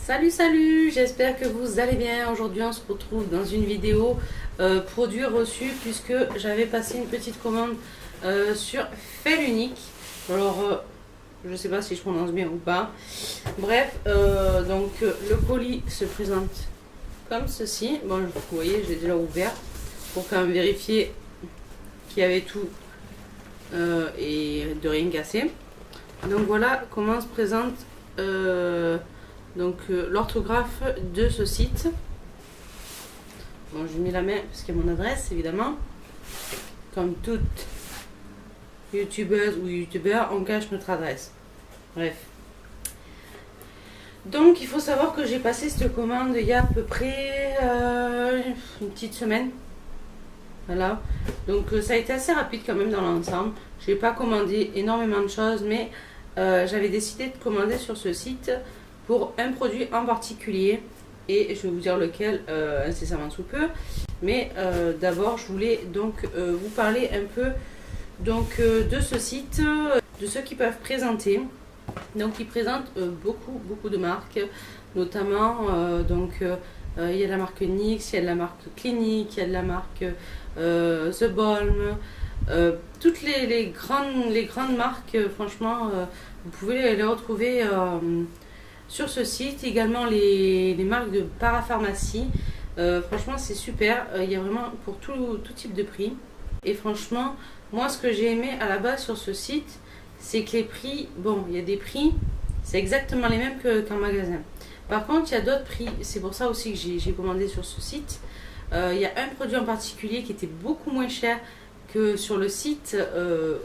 Salut, j'espère que vous allez bien. Aujourd'hui on se retrouve dans une vidéo produit reçu, puisque j'avais passé une petite commande sur Felunique. Alors je sais pas si je prononce bien ou pas. Bref, le colis se présente comme ceci. Bon, vous voyez, j'ai déjà ouvert pour quand même vérifier qu'il y avait tout et de rien casser. Donc voilà comment se présente l'orthographe de ce site. Bon, j'ai mis la main parce qu'il y a mon adresse évidemment. Comme toute youtubeuse ou youtubeur, on cache notre adresse. Bref. Donc il faut savoir que j'ai passé cette commande il y a à peu près une petite semaine. Voilà. Donc ça a été assez rapide quand même dans l'ensemble. Je n'ai pas commandé énormément de choses, mais j'avais décidé de commander sur ce site pour un produit en particulier, et je vais vous dire lequel incessamment sous peu. Mais d'abord je voulais donc vous parler un peu de ce site, de ce qu'ils peuvent présenter. Donc ils présentent beaucoup de marques, notamment il y a la marque NYX, il y a de la marque Clinique, il y a de la marque The Balm, toutes les grandes marques, franchement vous pouvez les retrouver sur ce site. Également les marques de parapharmacie, franchement c'est super, il y a vraiment pour tout type de prix. Et franchement, moi ce que j'ai aimé à la base sur ce site, c'est que les prix, bon, il y a des prix, c'est exactement les mêmes qu'en magasin. Par contre, il y a d'autres prix, c'est pour ça aussi que j'ai commandé sur ce site. Il y a un produit en particulier qui était beaucoup moins cher que sur le site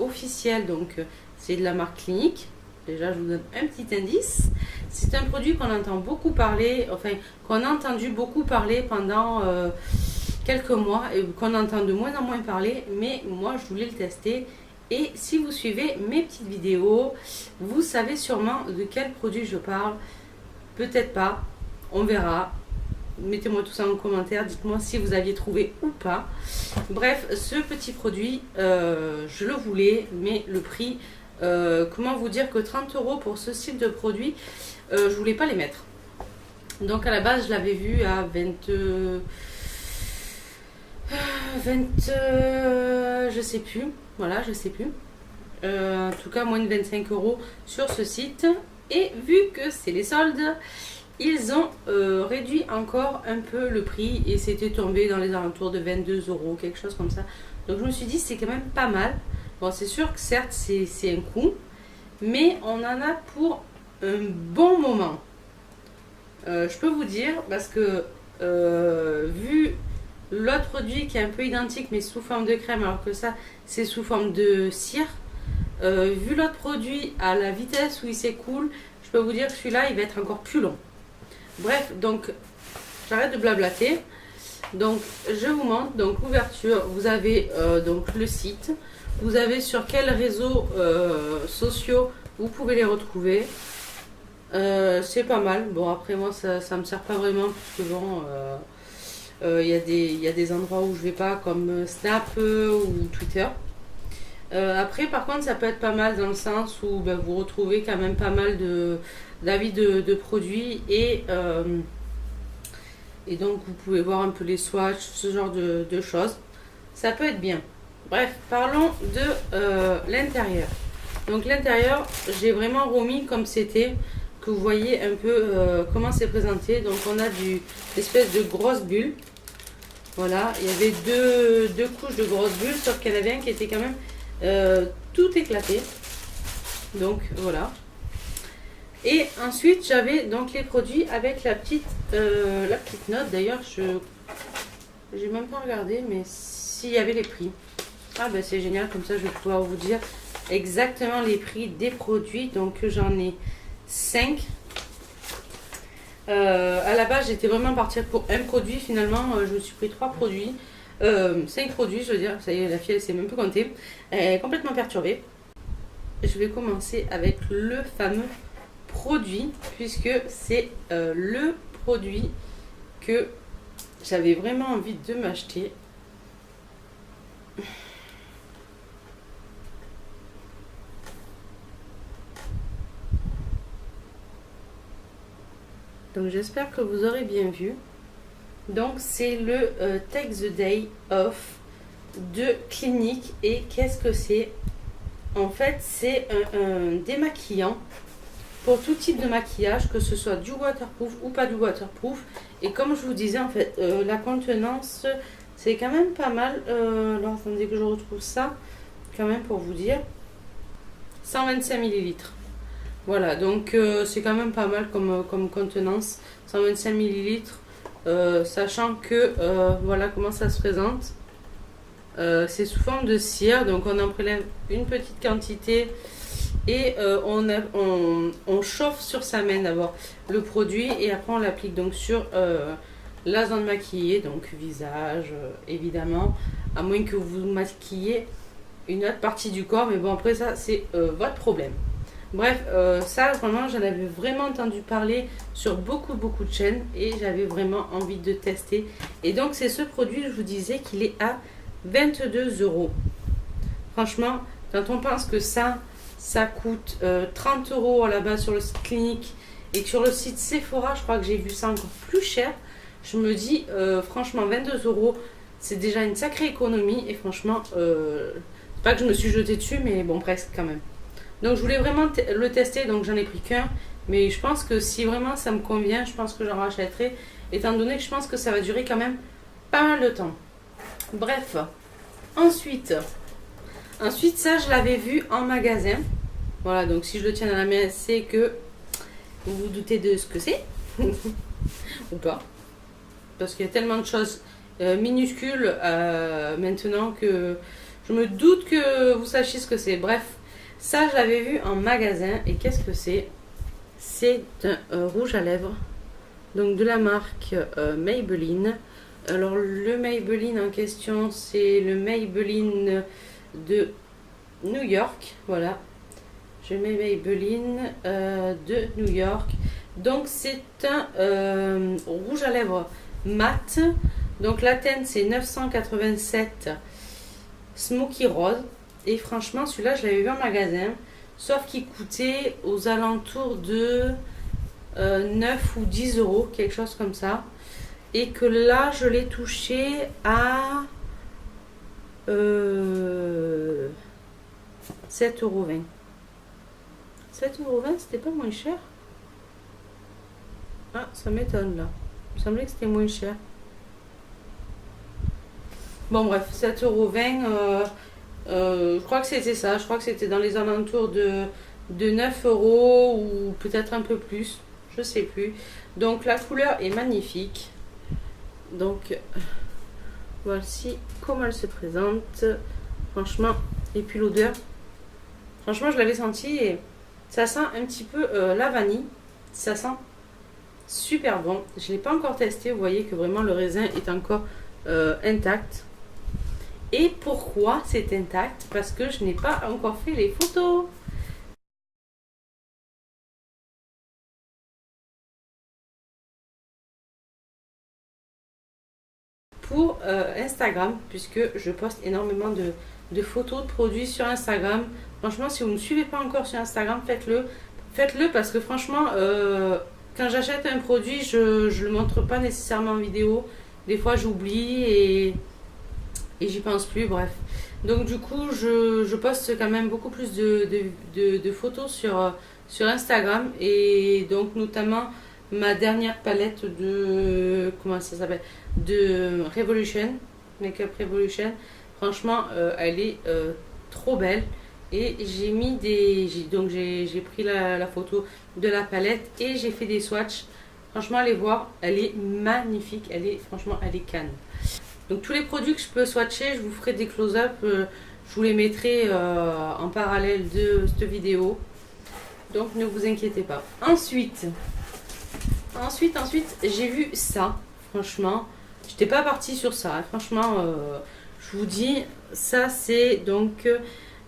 officiel, donc c'est de la marque Clinique. Déjà, je vous donne un petit indice. C'est un produit qu'on entend beaucoup parler, enfin, qu'on a entendu beaucoup parler pendant quelques mois et qu'on entend de moins en moins parler, mais moi, je voulais le tester. Et si vous suivez mes petites vidéos, vous savez sûrement de quel produit je parle. Peut-être pas, on verra. Mettez-moi tout ça en commentaire, dites-moi si vous aviez trouvé ou pas. Bref, ce petit produit, je le voulais, mais le prix, comment vous dire que 30 € pour ce type de produit, je voulais pas les mettre. Donc à la base, je l'avais vu à 20, je sais plus. Voilà, je sais plus. En tout cas, moins de 25 € sur ce site. Et vu que c'est les soldes, ils ont réduit encore un peu le prix. Et c'était tombé dans les alentours de 22 €, quelque chose comme ça. Donc je me suis dit, c'est quand même pas mal. Bon, c'est sûr que certes, c'est un coût. Mais on en a pour un bon moment. Je peux vous dire, parce que vu l'autre produit qui est un peu identique mais sous forme de crème, alors que ça c'est sous forme de cire, vu l'autre produit à la vitesse où il s'écoule, je peux vous dire que celui-là il va être encore plus long. Bref, donc j'arrête de blablater. Donc je vous montre donc l'ouverture. Vous avez donc le site, vous avez sur quels réseaux sociaux vous pouvez les retrouver. C'est pas mal. Bon, après moi ça me sert pas vraiment, puisque bon il y a des endroits où je vais pas, comme Snap ou Twitter. Après par contre ça peut être pas mal dans le sens où vous retrouvez quand même pas mal d'avis de produits, et donc vous pouvez voir un peu les swatchs, ce genre de choses. Ça peut être bien. Bref, parlons de l'intérieur. Donc l'intérieur, j'ai vraiment remis comme c'était, que vous voyez un peu comment c'est présenté. Donc on a une espèce de grosse bulle. Voilà, il y avait deux couches de grosses bulles, sauf qu'il y en avait un qui était quand même tout éclaté. Donc voilà. Et ensuite j'avais donc les produits avec la petite note. D'ailleurs, j'ai même pas regardé, mais s'il y avait les prix. Ah ben c'est génial, comme ça je vais pouvoir vous dire exactement les prix des produits. Donc j'en ai 5. À la base j'étais vraiment partie pour un produit, finalement je me suis pris 3 produits, 5 produits je veux dire, ça y est, la fille elle sait même plus compter, elle est complètement perturbée. Je vais commencer avec le fameux produit, puisque c'est le produit que j'avais vraiment envie de m'acheter. Donc j'espère que vous aurez bien vu. Donc c'est le Take the Day Off de Clinique. Et qu'est-ce que c'est? En fait c'est un démaquillant pour tout type de maquillage, que ce soit du waterproof ou pas du waterproof. Et comme je vous disais, en fait, la contenance, c'est quand même pas mal. Alors, attendez que je retrouve ça, quand même, pour vous dire. 125 millilitres. Voilà, donc c'est quand même pas mal comme contenance. 125 millilitres, sachant que, voilà comment ça se présente. C'est sous forme de cire, donc on en prélève une petite quantité. Et on chauffe sur sa main d'abord le produit et après on l'applique donc sur la zone maquillée, donc visage évidemment, à moins que vous maquillez une autre partie du corps, mais bon après ça c'est votre problème. Bref, ça vraiment j'en avais vraiment entendu parler sur beaucoup de chaînes et j'avais vraiment envie de tester. Et donc c'est ce produit, je vous disais qu'il est à 22 €. Franchement, quand on pense que ça coûte 30 € là-bas sur le site Clinique et que sur le site Sephora, je crois que j'ai vu ça encore plus cher. Je me dis, franchement, 22 €, c'est déjà une sacrée économie. Et franchement, c'est pas que je me suis jetée dessus, mais bon, presque quand même. Donc, je voulais vraiment le tester, donc j'en ai pris qu'un. Mais je pense que si vraiment ça me convient, je pense que j'en rachèterai, étant donné que je pense que ça va durer quand même pas mal de temps. Bref, ensuite, ça, je l'avais vu en magasin. Voilà, donc si je le tiens dans la main, c'est que vous vous doutez de ce que c'est. Ou pas. Parce qu'il y a tellement de choses minuscules maintenant que je me doute que vous sachiez ce que c'est. Bref, ça, je l'avais vu en magasin. Et qu'est-ce que c'est? C'est un rouge à lèvres. Donc de la marque Maybelline. Alors le Maybelline en question, c'est le Maybelline de New York. Voilà, je mets Maybelline de New York. Donc c'est un rouge à lèvres mat. Donc la teinte c'est 987 Smoky Rose. Et franchement celui-là je l'avais vu en magasin, sauf qu'il coûtait aux alentours de 9 ou 10 €, quelque chose comme ça. Et que là je l'ai touché à 7,20 €. 7,20 €, c'était pas moins cher? Ah, ça m'étonne là. Il me semblait que c'était moins cher. Bon bref, 7,20 €, je crois que c'était ça. Je crois que c'était dans les alentours de 9 € ou peut-être un peu plus. Je sais plus. Donc la couleur est magnifique. Donc voici comment elle se présente. Franchement, et puis l'odeur. Franchement, je l'avais senti et ça sent un petit peu la vanille. Ça sent super bon. Je ne l'ai pas encore testé. Vous voyez que vraiment le raisin est encore intact. Et pourquoi c'est intact? Parce que je n'ai pas encore fait les photos. Pour Instagram, puisque je poste énormément de photos de produits sur Instagram. Franchement, si vous ne me suivez pas encore sur Instagram, faites-le. Faites-le parce que franchement, quand j'achète un produit, je ne le montre pas nécessairement en vidéo. Des fois, j'oublie et j'y pense plus, bref. Donc du coup, je poste quand même beaucoup plus de photos sur Instagram. Et donc notamment ma dernière palette de... Comment ça s'appelle? De Revolution, Makeup Revolution. Franchement, elle est trop belle. Et j'ai mis des... Donc j'ai pris la photo de la palette et j'ai fait des swatchs. Franchement, allez voir, elle est magnifique. Elle est, franchement, elle est canne. Donc tous les produits que je peux swatcher, je vous ferai des close-up. Je vous les mettrai en parallèle de cette vidéo. Donc ne vous inquiétez pas. Ensuite, j'ai vu ça. Franchement, j'étais pas partie sur ça. Hein. Franchement, je vous dis, ça c'est donc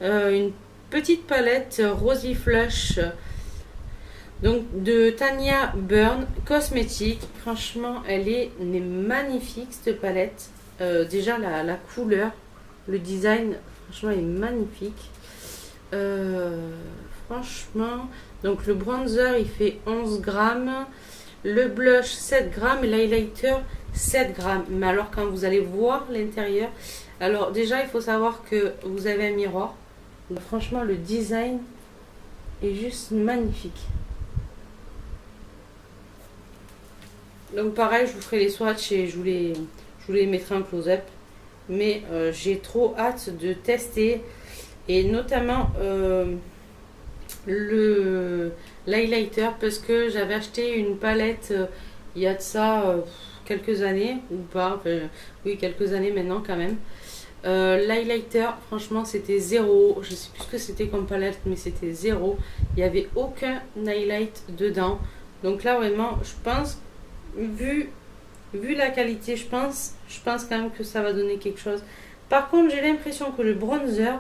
une petite palette Rosy Flush. Donc de Tanya Burn Cosmétique. Franchement, elle est magnifique cette palette. Déjà la couleur, le design, franchement, est magnifique. Franchement, donc le bronzer il fait 11 grammes. le blush 7 grammes et l'highlighter 7 grammes. Mais alors quand vous allez voir l'intérieur, alors déjà il faut savoir que vous avez un miroir. Donc, franchement le design est juste magnifique. Donc pareil, je vous ferai les swatchs et je vous les mettrai en close-up. Mais j'ai trop hâte de tester. Et notamment l'highlighter. Parce que j'avais acheté une palette il y a de ça quelques années. Ou pas. Enfin, oui, quelques années maintenant quand même. L'highlighter, franchement, c'était zéro. Je sais plus ce que c'était comme palette, mais c'était zéro. Il n'y avait aucun highlight dedans. Donc là, vraiment, je pense... Vu la qualité, je pense quand même que ça va donner quelque chose. Par contre, j'ai l'impression que le bronzer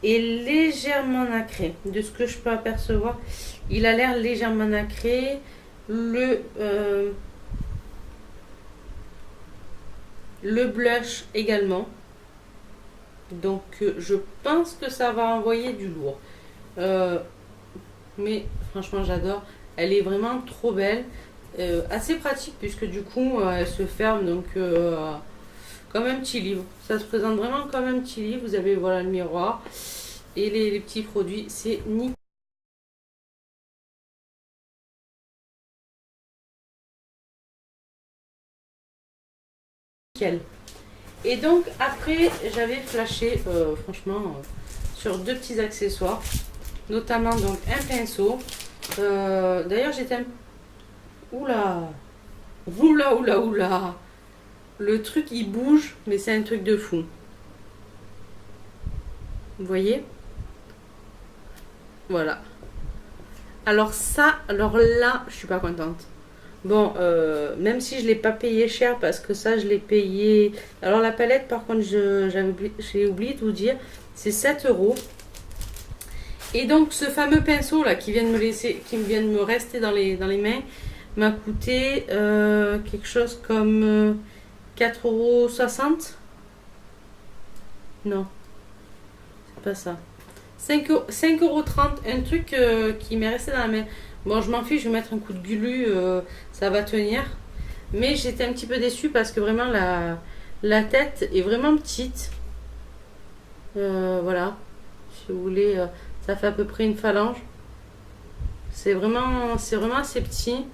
est légèrement nacré. De ce que je peux apercevoir, il a l'air légèrement nacré. Le blush également. Donc, je pense que ça va envoyer du lourd. Mais franchement, j'adore. Elle est vraiment trop belle. Assez pratique puisque du coup elle se ferme donc comme un petit livre. Ça se présente vraiment comme un petit livre. Vous avez voilà le miroir et les petits produits. C'est nickel. Et donc après j'avais flashé franchement sur deux petits accessoires. Notamment donc un pinceau. D'ailleurs j'étais un... Oula, oula, oula, oula. Le truc il bouge, mais c'est un truc de fou. Vous voyez? Voilà. Alors ça, alors là, je suis pas contente. Bon, même si je l'ai pas payé cher, parce que ça, je l'ai payé... Alors la palette, par contre, j'ai oublié de vous dire, c'est 7 €. Et donc, ce fameux pinceau là, qui vient de me rester dans les mains, m'a coûté quelque chose comme 4,60 €. Non, c'est pas ça. 5,30 €, un truc qui m'est resté dans la main. Bon, je m'en fiche, je vais mettre un coup de glu, ça va tenir. Mais j'étais un petit peu déçue parce que vraiment la tête est vraiment petite. Voilà, si vous voulez, ça fait à peu près une phalange. C'est vraiment assez petit.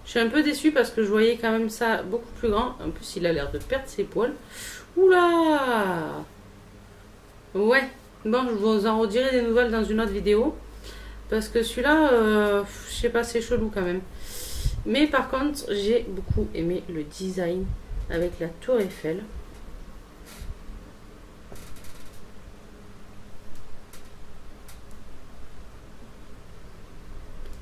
Je suis un peu déçue parce que je voyais quand même ça beaucoup plus grand. En plus, il a l'air de perdre ses poils. Oula! Ouais. Bon, je vous en redirai des nouvelles dans une autre vidéo. Parce que celui-là, je sais pas, c'est chelou quand même. Mais par contre, j'ai beaucoup aimé le design avec la tour Eiffel.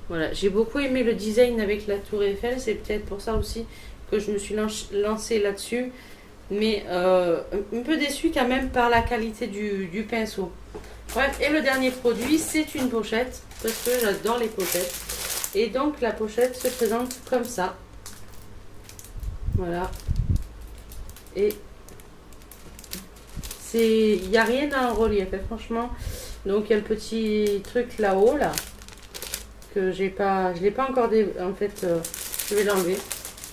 Voilà, j'ai beaucoup aimé le design avec la tour Eiffel. C'est peut-être pour ça aussi que je me suis lancée là-dessus. Mais un peu déçue quand même par la qualité du pinceau. Bref, et le dernier produit, c'est une pochette. Parce que j'adore les pochettes. Et donc la pochette se présente comme ça. Voilà. Et il n'y a rien dans le relief, franchement. Donc il y a le petit truc là-haut, là. Que je l'ai pas encore en fait, je vais l'enlever.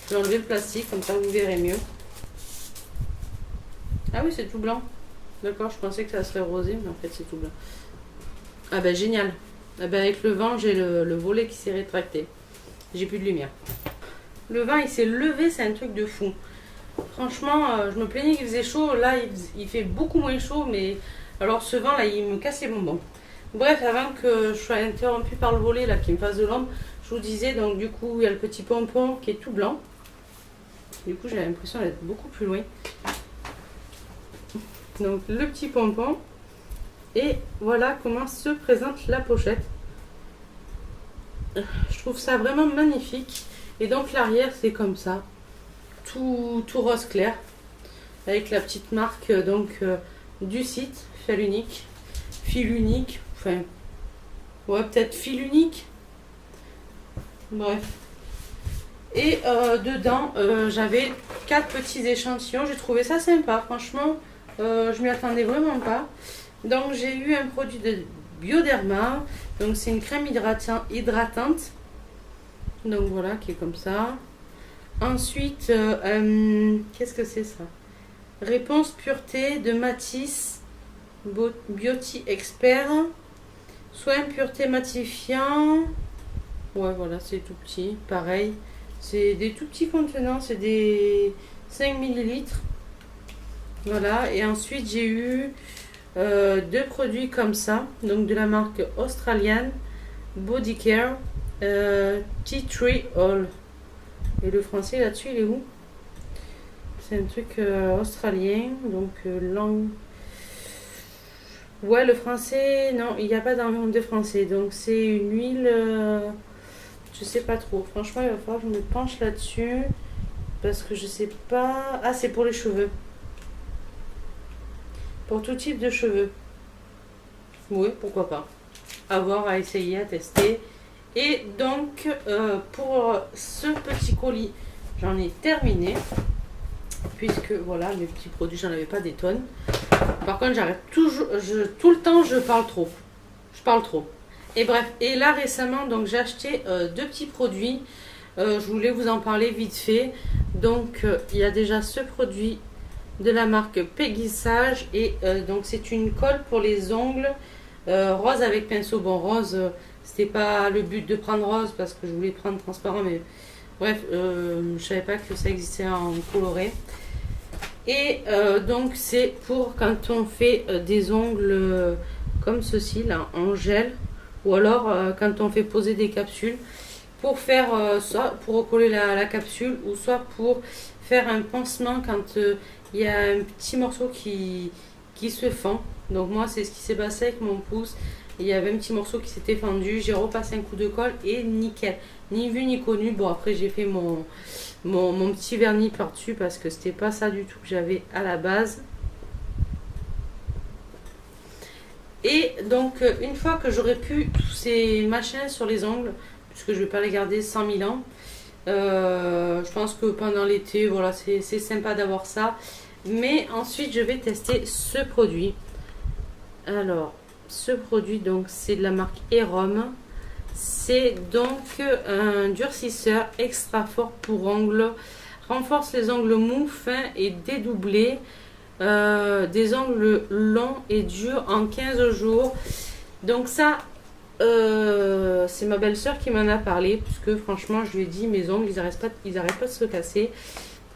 Je vais enlever le plastique, comme ça vous verrez mieux. Ah oui, c'est tout blanc. D'accord, je pensais que ça serait rosé, mais en fait c'est tout blanc. Ah ben génial. Ah ben, avec le vent, j'ai le volet qui s'est rétracté. J'ai plus de lumière. Le vent il s'est levé, c'est un truc de fou. Franchement, je me plaignais qu'il faisait chaud. Là, il fait beaucoup moins chaud, mais alors ce vent là, il me casse les bonbons. Bref, avant que je sois interrompue par le volet là qui me fasse de l'ombre, je vous disais, donc du coup, il y a le petit pompon qui est tout blanc. Du coup, j'ai l'impression d'être beaucoup plus loin. Donc, le petit pompon. Et voilà comment se présente la pochette. Je trouve ça vraiment magnifique. Et donc, l'arrière, c'est comme ça. Tout rose clair. Avec la petite marque donc du site, fil unique. Fil unique. Enfin, ouais, peut-être fil unique. Bref. Et dedans, j'avais 4 petits échantillons. J'ai trouvé ça sympa. Franchement, je m'y attendais vraiment pas. Donc, j'ai eu un produit de Bioderma. Donc, c'est une crème hydratante. Donc voilà, qui est comme ça. Ensuite, qu'est-ce que c'est ça? Réponse pureté de Matisse Beauty Expert. Soin pureté matifiant. Ouais, voilà, c'est tout petit. Pareil, c'est des tout petits contenants, c'est des 5 millilitres. Voilà, et ensuite j'ai eu deux produits comme ça, donc de la marque australienne Body Care Tea Tree Oil. Et le français là-dessus, il est où? C'est un truc australien, donc langue. Ouais, le français, non, il n'y a pas de français, donc c'est une huile, je sais pas trop. Franchement, il va falloir que je me penche là-dessus, parce que je sais pas. Ah, c'est pour les cheveux. Pour tout type de cheveux. Oui, pourquoi pas. À voir, à essayer, à tester. Et donc, pour ce petit colis, j'en ai terminé. Puisque, voilà, mes petits produits, j'en avais pas des tonnes. Par contre, j'arrête toujours, tout le temps, je parle trop. Je parle trop. Et bref, et là, récemment, donc j'ai acheté deux petits produits. Je voulais vous en parler vite fait. Donc, il y a déjà ce produit de la marque Peggy Sage. Et donc, c'est une colle pour les ongles. Rose avec pinceau. Bon, rose, c'était pas le but de prendre rose parce que je voulais prendre transparent. Mais bref, je savais pas que ça existait en coloré. Et donc, c'est pour quand on fait des ongles comme ceci, là, en gel. Ou alors, quand on fait poser des capsules. Pour faire ça, pour recoller la capsule. Ou soit pour faire un pansement quand il y a un petit morceau qui se fend. Donc moi, c'est ce qui s'est passé avec mon pouce. Il y avait un petit morceau qui s'était fendu. J'ai repassé un coup de colle et nickel. Ni vu ni connu. Bon, après, j'ai fait mon petit vernis par-dessus parce que c'était pas ça du tout que j'avais à la base. Et donc, une fois que j'aurai pu tous ces machins sur les ongles, puisque je vais pas les garder 100 000 ans, je pense que pendant l'été, voilà, c'est sympa d'avoir ça. Mais ensuite, je vais tester ce produit. Alors, ce produit, donc, c'est de la marque Erom. C'est donc un durcisseur extra fort pour ongles. Renforce les ongles mous, fins et dédoublés. Des ongles longs et durs en 15 jours. Donc ça, c'est ma belle-sœur qui m'en a parlé. Puisque franchement, je lui ai dit, mes ongles, ils n'arrêtent pas de se casser.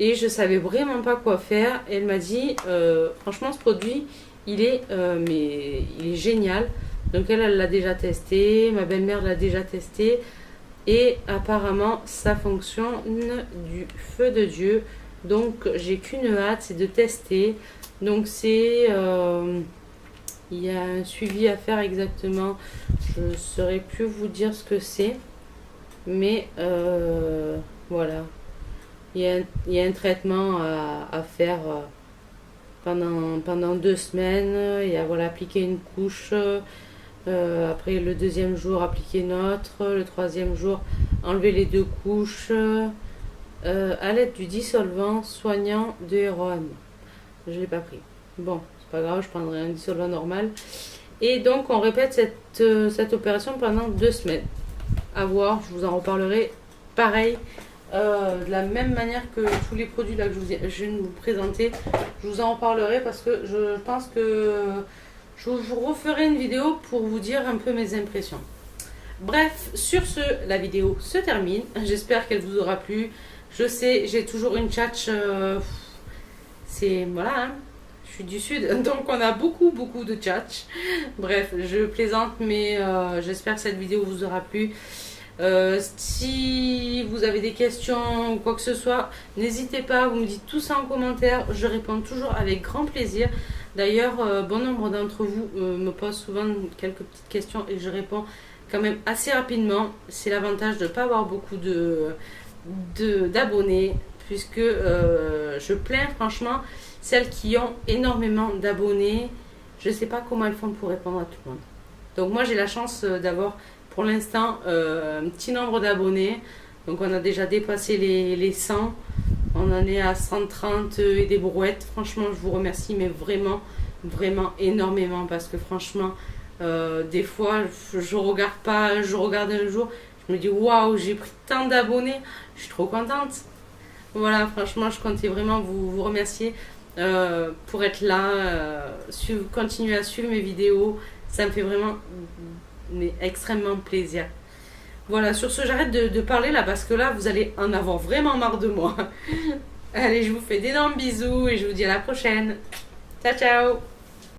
Et je savais vraiment pas quoi faire. Et elle m'a dit, franchement, ce produit, il est génial. Donc elle l'a déjà testé, ma belle-mère l'a déjà testé et apparemment ça fonctionne du feu de Dieu. Donc j'ai qu'une hâte, c'est de tester. Donc c'est, il y a un suivi à faire exactement. Je ne saurais plus vous dire ce que c'est, mais voilà. Il y a un traitement à faire pendant 2 semaines. Il y a voilà, appliquer une couche. Après le deuxième jour appliquer une autre, le troisième jour enlever les 2 couches à l'aide du dissolvant soignant de Erom. Je l'ai pas pris. Bon, c'est pas grave, je prendrai un dissolvant normal. Et donc on répète cette opération pendant 2 semaines. À voir, je vous en reparlerai pareil. De la même manière que tous les produits là que je viens de vous présenter, je vous en reparlerai parce que je pense que je vous referai une vidéo pour vous dire un peu mes impressions. Bref, sur ce, la vidéo se termine. J'espère qu'elle vous aura plu. Je sais, j'ai toujours une tchatche. C'est, voilà, hein, je suis du sud, donc on a beaucoup de tchatch. Bref, je plaisante, mais j'espère que cette vidéo vous aura plu. Si vous avez des questions ou quoi que ce soit, n'hésitez pas, vous me dites tout ça en commentaire. Je réponds toujours avec grand plaisir. D'ailleurs, bon nombre d'entre vous me posent souvent quelques petites questions et je réponds quand même assez rapidement. C'est l'avantage de ne pas avoir beaucoup d'abonnés, puisque je plains franchement celles qui ont énormément d'abonnés. Je ne sais pas comment elles font pour répondre à tout le monde. Donc moi j'ai la chance d'avoir pour l'instant un petit nombre d'abonnés. Donc on a déjà dépassé les 100. On en est à 130 et des brouettes. Franchement, je vous remercie, mais vraiment énormément. Parce que franchement, des fois, je regarde un jour, je Je me dis waouh, j'ai pris tant d'abonnés, je suis trop contente. Voilà, franchement, je comptais vraiment vous remercier pour être là, continuer à suivre mes vidéos. Ça me fait vraiment extrêmement plaisir. Voilà, sur ce, j'arrête de parler là parce que là, vous allez en avoir vraiment marre de moi. Allez, je vous fais d'énormes bisous et je vous dis à la prochaine. Ciao, ciao!